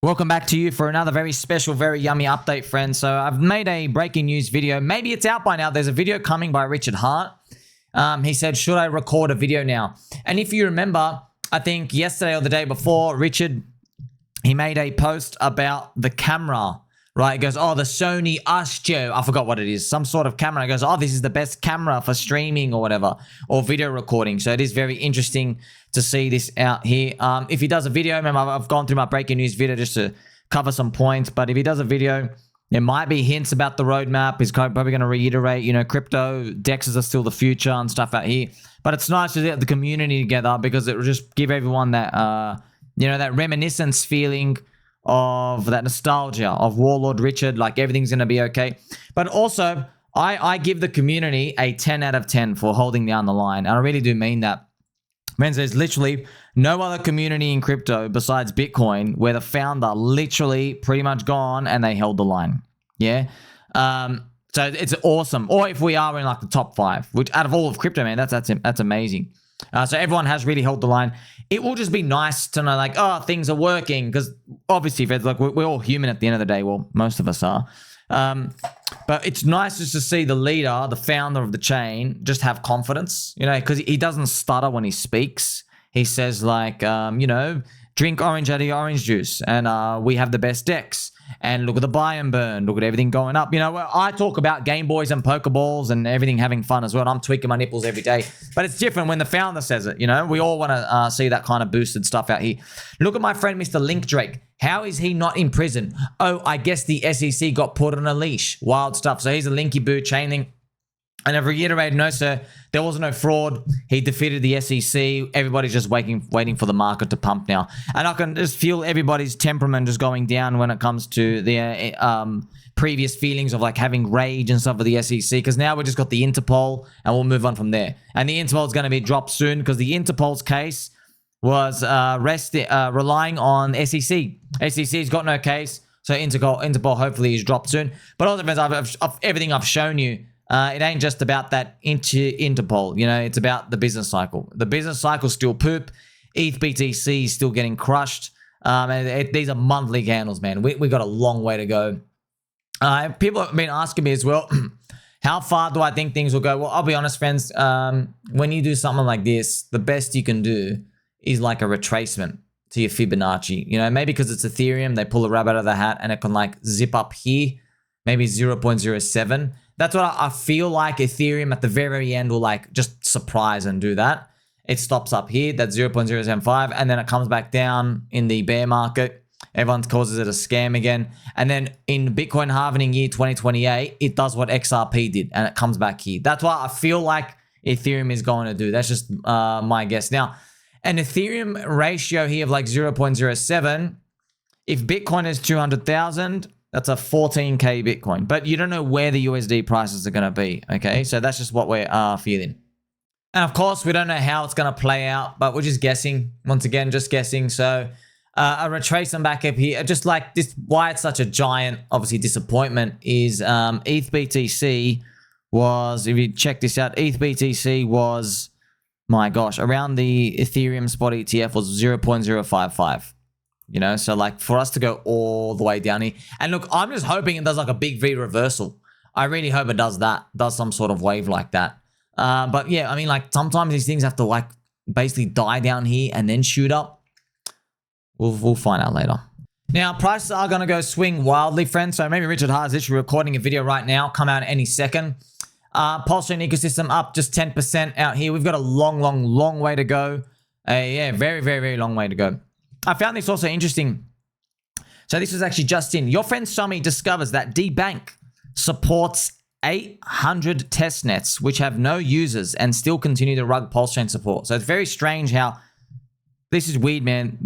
Welcome back to you for another very special, very yummy update, friends. So I've made a breaking news video. Maybe it's out by now. There's a video coming by Richard Hart. He said, should I record a video now? And if you remember, I think yesterday or the day before, Richard, he made a post about the camera, right? He goes, oh, the Sony Astro. I forgot what it is. Some sort of camera. He goes, oh, this is the best camera for streaming or whatever, or video recording. So it is very interesting to see this out here. If he does a video, remember, I've gone through my breaking news video just to cover some points. But if he does a video, there might be hints about the roadmap. He's probably going to reiterate, you know, crypto, DEXs are still the future and stuff out here. But it's nice to get the community together because it will just give everyone that, you know, that reminiscence feeling of that nostalgia of Warlord Richard, like everything's going to be okay. But also, I give the community a 10 out of 10 for holding down the line. And I really do mean that. Friends, there's literally no other community in crypto besides Bitcoin where the founder literally pretty much gone and they held the line. Yeah. So it's awesome. Or if we are in like the top 5, which out of all of crypto, man, that's amazing. So everyone has really held the line. It will just be nice to know, like, oh, things are working, because obviously, like, we're all human at the end of the day. Well, most of us are. But it's nice just to see the leader, the founder of the chain, just have confidence, you know, because he doesn't stutter when he speaks. He says, like, you know, drink orange out of your orange juice, and we have the best DEX. And look at the buy and burn. Look at everything going up. You know, I talk about Game Boys and Pokeballs and everything having fun as well. And I'm tweaking my nipples every day. But it's different when the founder says it, you know. We all want to see that kind of boosted stuff out here. Look at my friend, Mr. Link Drake. How is he not in prison? Oh, I guess the SEC got put on a leash. Wild stuff. So he's a linky boo chain link. And I've reiterated, no, sir, there was no fraud. He defeated the SEC. Everybody's just waiting for the market to pump now. And I can just feel everybody's temperament just going down when it comes to the previous feelings of like having rage and stuff with the SEC. Because now we've just got the Interpol and we'll move on from there. And the Interpol is going to be dropped soon because the Interpol's case was relying on SEC. SEC's got no case. So Interpol hopefully is dropped soon. But also, friends, everything I've shown you, it ain't just about that Interpol, you know, it's about the business cycle. The business cycle's still poop. ETH BTC is still getting crushed. And these are monthly candles, man. We got a long way to go. People have been asking me as well, how far do I think things will go? Well, I'll be honest, friends. When you do something like this, the best you can do is like a retracement to your Fibonacci. You know, maybe because it's Ethereum, they pull a rabbit out of the hat and it can like zip up here, maybe 0.07. That's what I feel like Ethereum at the very end will like just surprise and do that. It stops up here, that's 0.075, and then it comes back down in the bear market. Everyone causes it a scam again. And then in Bitcoin halving year 2028, it does what XRP did, and it comes back here. That's what I feel like Ethereum is going to do. That's just my guess. Now, an Ethereum ratio here of like 0.07, if Bitcoin is 200,000, that's a 14K Bitcoin, but you don't know where the USD prices are going to be, okay? So that's just what we're feeling. And of course, we don't know how it's going to play out, but we're just guessing. Once again, just guessing. So a retracement back up here, just like this, why it's such a giant, obviously, disappointment is ETH BTC was, if you check this out, ETH BTC was, my gosh, around the Ethereum spot ETF was 0.055. You know, so like for us to go all the way down here. And look, I'm just hoping it does like a big V reversal. I really hope it does that, does some sort of wave like that. But yeah, I mean, like sometimes these things have to like basically die down here and then shoot up. We'll find out later. Now, prices are going to go swing wildly, friends. So maybe Richard Hart is literally recording a video right now, come out any second. PulseChain ecosystem up just 10% out here. We've got a long way to go. Yeah, very long way to go. I found this also interesting. So this was actually just in. Your friend Sami discovers that DeBank supports 800 testnets which have no users and still continue to rug PulseChain support. So it's very strange how this is weird, man.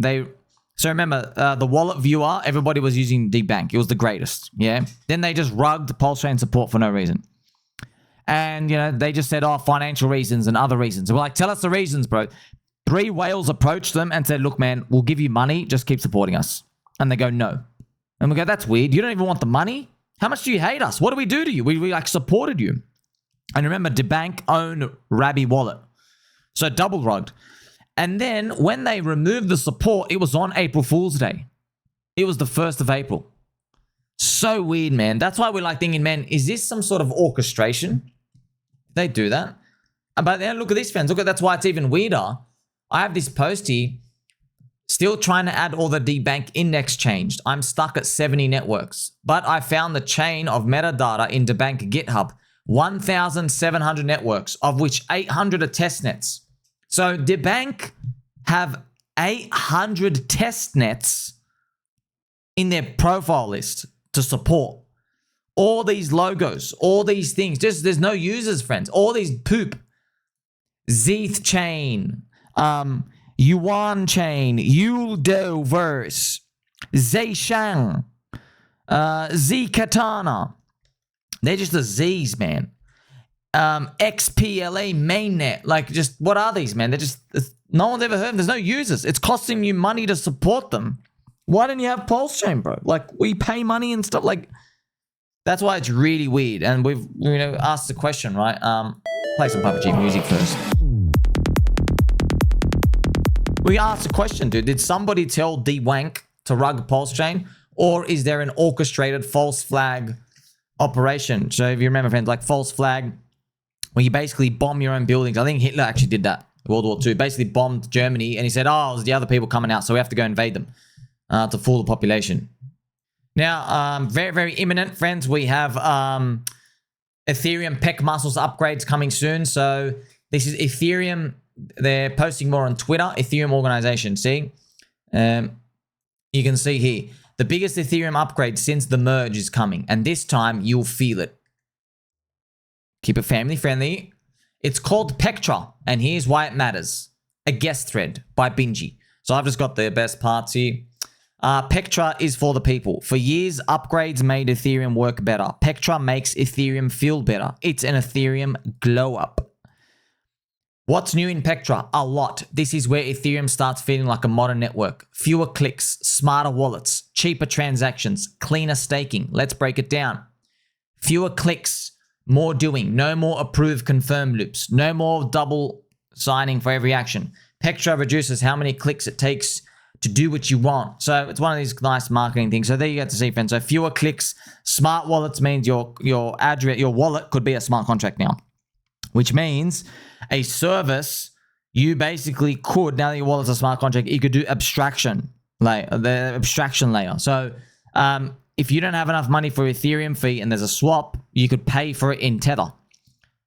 So remember, the wallet viewer, everybody was using DeBank. It was the greatest, yeah? Then they just rugged PulseChain support for no reason. And, you know, they just said, oh, financial reasons and other reasons. We're like, tell us the reasons, bro. 3 whales approached them and said, look, man, we'll give you money. Just keep supporting us. And they go, no. And we go, that's weird. You don't even want the money? How much do you hate us? What do we do to you? We like supported you. And remember, DeBank owned Rabby Wallet. So double rugged. And then when they removed the support, it was on April Fool's Day. It was the 1st of April. So weird, man. That's why we're like thinking, man, is this some sort of orchestration? They do that. But then look at this, friends. Look, that's why it's even weirder. I have this post here. Still trying to add all the DeBank index changed. I'm stuck at 70 networks. But I found the chain of metadata in DeBank GitHub. 1,700 networks, of which 800 are testnets. So DeBank have 800 testnets in their profile list to support. All these logos, all these things. Just there's no users, friends. All these poop. Zeth chain, Yuan chain, Uldoverse, Zeshang, Z-Katana. They're just the Z's, man. XPLA mainnet. Like, just, what are these, man? They're just, no one's ever heard of them. There's no users. It's costing you money to support them. Why don't you have PulseChain, bro? Like, we pay money and stuff. Like, that's why it's really weird. And we've, asked the question, right? Play some PUBG music first. We asked a question, dude. Did somebody tell DeBank to rug PulseChain? Or is there an orchestrated false flag operation? So if you remember, friends, like false flag, where you basically bomb your own buildings. I think Hitler actually did that. World War II. Basically bombed Germany and he said, oh, it was the other people coming out, so we have to go invade them to fool the population. Now, very, very imminent, friends. We have Ethereum Pec muscles upgrades coming soon. So this is Ethereum. They're posting more on Twitter. Ethereum organization. See? You can see here. The biggest Ethereum upgrade since the merge is coming. And this time, you'll feel it. Keep it family friendly. It's called Pectra. And here's why it matters. A guest thread by Bingy. So I've just got the best parts here. Pectra is for the people. For years, upgrades made Ethereum work better. Pectra makes Ethereum feel better. It's an Ethereum glow up. What's new in Pectra? A lot. This is where Ethereum starts feeling like a modern network. Fewer clicks, smarter wallets, cheaper transactions, cleaner staking. Let's break it down. Fewer clicks, more doing, no more approve confirm loops, no more double signing for every action. Pectra reduces how many clicks it takes to do what you want. So it's one of these nice marketing things. So there you get to see, friends. So fewer clicks, smart wallets means your address, your wallet could be a smart contract now, which means a service you basically could, now that your wallet's a smart contract, you could do abstraction, like the abstraction layer. So if you don't have enough money for Ethereum fee and there's a swap, you could pay for it in Tether.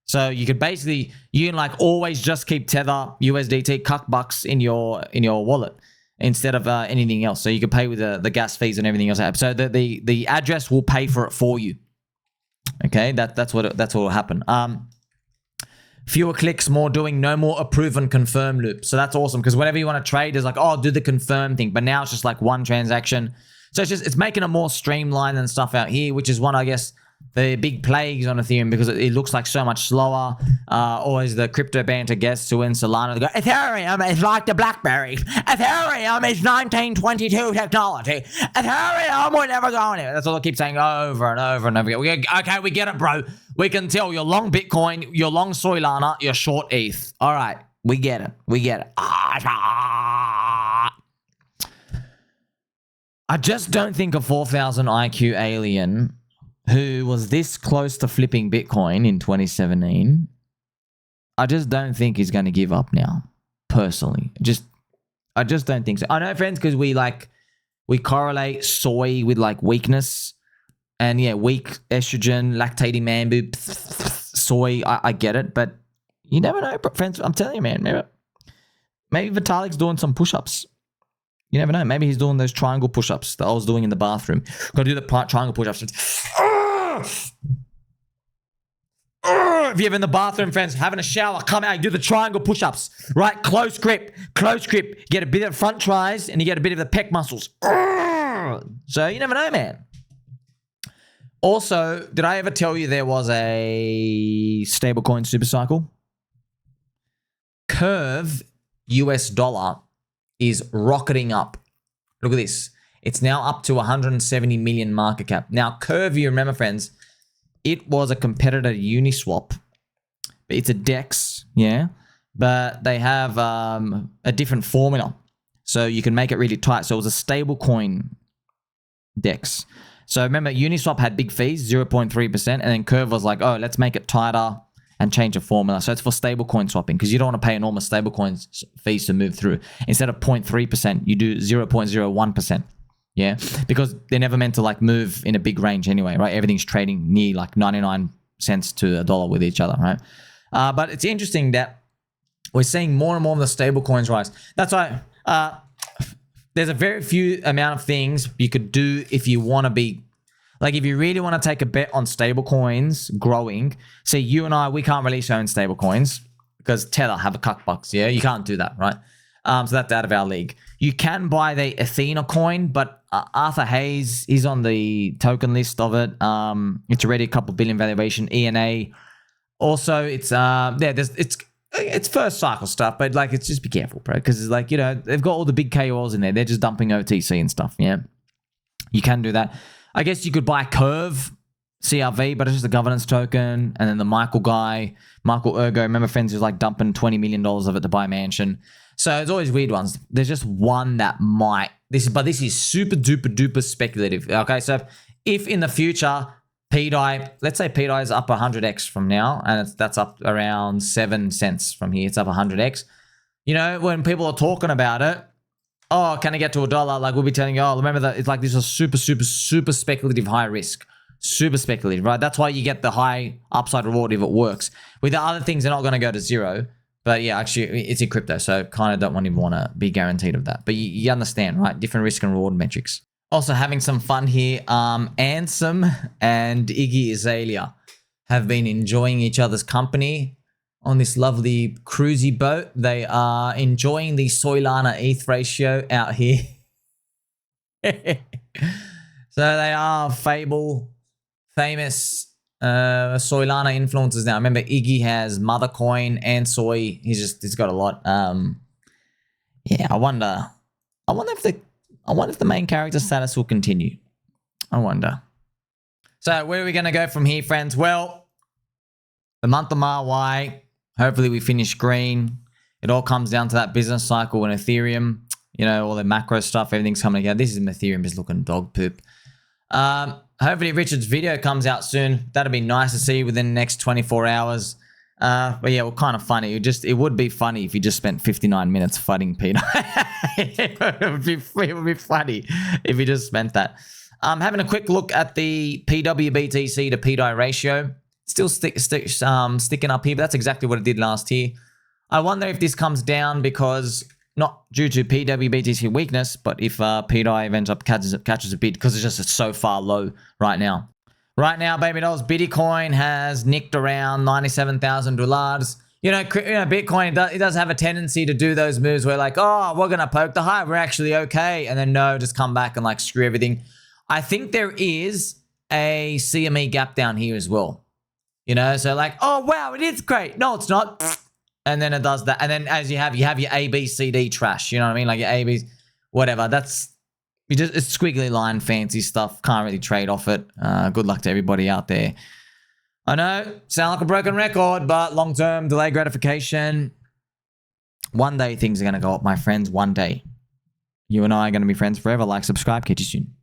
So you could basically, you can like always just keep Tether, USDT, cuck bucks in your wallet instead of anything else. So you could pay with the gas fees and everything else. So the address will pay for it for you. Okay, that's what will happen. Fewer clicks, more doing, no more approve and confirm loop. So that's awesome because whenever you want to trade, there's like, oh, do the confirm thing. But now it's just like one transaction. So it's making it more streamlined and stuff out here, which is one, I guess, the big plagues on Ethereum because it looks like so much slower. Always the crypto banter guests who in Solana they go, Ethereum is like the BlackBerry. Ethereum is 1922 technology. Ethereum will never go anywhere. That's all I keep saying over and over and over again. Okay, we get it, bro. We can tell you're long Bitcoin, you're long Solana, you're short ETH. All right, we get it. We get it. I just don't think a 4,000 IQ alien who was this close to flipping Bitcoin in 2017, I just don't think he's going to give up now, personally. I just don't think so. I know, friends, because we correlate soy with like weakness and yeah, weak estrogen, lactating man boob, soy. I get it, but you never know, friends. I'm telling you, man. Maybe Vitalik's doing some push-ups. You never know. Maybe he's doing those triangle push-ups that I was doing in the bathroom. Got to do the triangle push-ups. If you're in the bathroom, friends, having a shower, come out, you do the triangle push-ups, right? Close grip. Get a bit of front tries, and you get a bit of the pec muscles. So you never know, man. Also, did I ever tell you there was a StableCoin SuperCycle? Curve US dollar is rocketing up. Look at this. It's now up to 170 million market cap. Now, Curve, you remember, friends, it was a competitor to Uniswap. It's a DEX, yeah, but they have a different formula. So you can make it really tight. So it was a stable coin DEX. So remember, Uniswap had big fees, 0.3%, and then Curve was like, oh, let's make it tighter and change the formula. So it's for stablecoin swapping because you don't want to pay enormous stablecoin fees to move through. Instead of 0.3%, you do 0.01%. Yeah, because they're never meant to like move in a big range anyway, right? Everything's trading near like 99 cents to $1 with each other, right? But it's interesting that we're seeing more and more of the stablecoins rise. That's why there's a very few amount of things you could do if you want to be, like if you really want to take a bet on stablecoins growing. See, you and I, we can't release our own stablecoins because Tether have a cuckbucks, yeah? You can't do that, right? So that's out of our league. You can buy the Athena coin, but Arthur Hayes, he's on the token list of it. It's already a couple billion valuation. ENA. Also, it's it's first cycle stuff, but like it's just be careful, bro, because it's like, you know, they've got all the big KOLs in there. They're just dumping OTC and stuff. Yeah, you can do that. I guess you could buy Curve CRV, but it's just a governance token. And then the Michael Ergo, remember friends who's like dumping $20 million of it to buy a mansion. So it's always weird ones. There's just one that might but this is super duper speculative. Okay, so if in the future pDAI, let's say pDAI is up 100x from now, and that's up around 7 cents from here. It's up 100x. You know, when people are talking about it, oh, can I get to $1? Like we'll be telling you, oh, remember that it's like this is super speculative, high risk, super speculative, right? That's why you get the high upside reward if it works. With the other things, they're not going to go to zero. But yeah, actually, it's in crypto, so kind of don't even want to be guaranteed of that. But you understand, right? Different risk and reward metrics. Also having some fun here. Ansem and Iggy Azalea have been enjoying each other's company on this lovely cruisy boat. They are enjoying the Solana ETH ratio out here. So they are famous Solana influencers now. Remember, Iggy has Mothercoin and Soy. He's got a lot. Yeah, I wonder if the main character status will continue. I wonder. So where are we going to go from here, friends? Well, the month of Marwai, hopefully we finish green. It all comes down to that business cycle in Ethereum. You know, all the macro stuff, everything's coming together. This is Ethereum is looking dog poop. Hopefully Richard's video comes out soon. That'd be nice to see within the next 24 hours. But yeah, well, kind of funny. It would be funny if you just spent 59 minutes fighting Peter. it would be funny if you just spent that. Having a quick look at the pWBTC to pDAI ratio. Still sticking up here, but that's exactly what it did last year. I wonder if this comes down because not due to pWBTC weakness, but if pDAI ends up catches a bit because it's just so far low right now. Right now, baby dolls, Bitcoin has nicked around $97,000. You know, Bitcoin, it does have a tendency to do those moves where like, oh, we're going to poke the high. We're actually okay. And then no, just come back and like screw everything. I think there is a CME gap down here as well. You know, so like, oh, wow, it is great. No, it's not. And then it does that. And then as you have your A, B, C, D trash. You know what I mean? Like your A, B, whatever. It's squiggly line fancy stuff. Can't really trade off it. Good luck to everybody out there. I know, sound like a broken record, but long-term delay gratification. One day things are going to go up, my friends. One day. You and I are going to be friends forever. Like, subscribe. Catch you soon.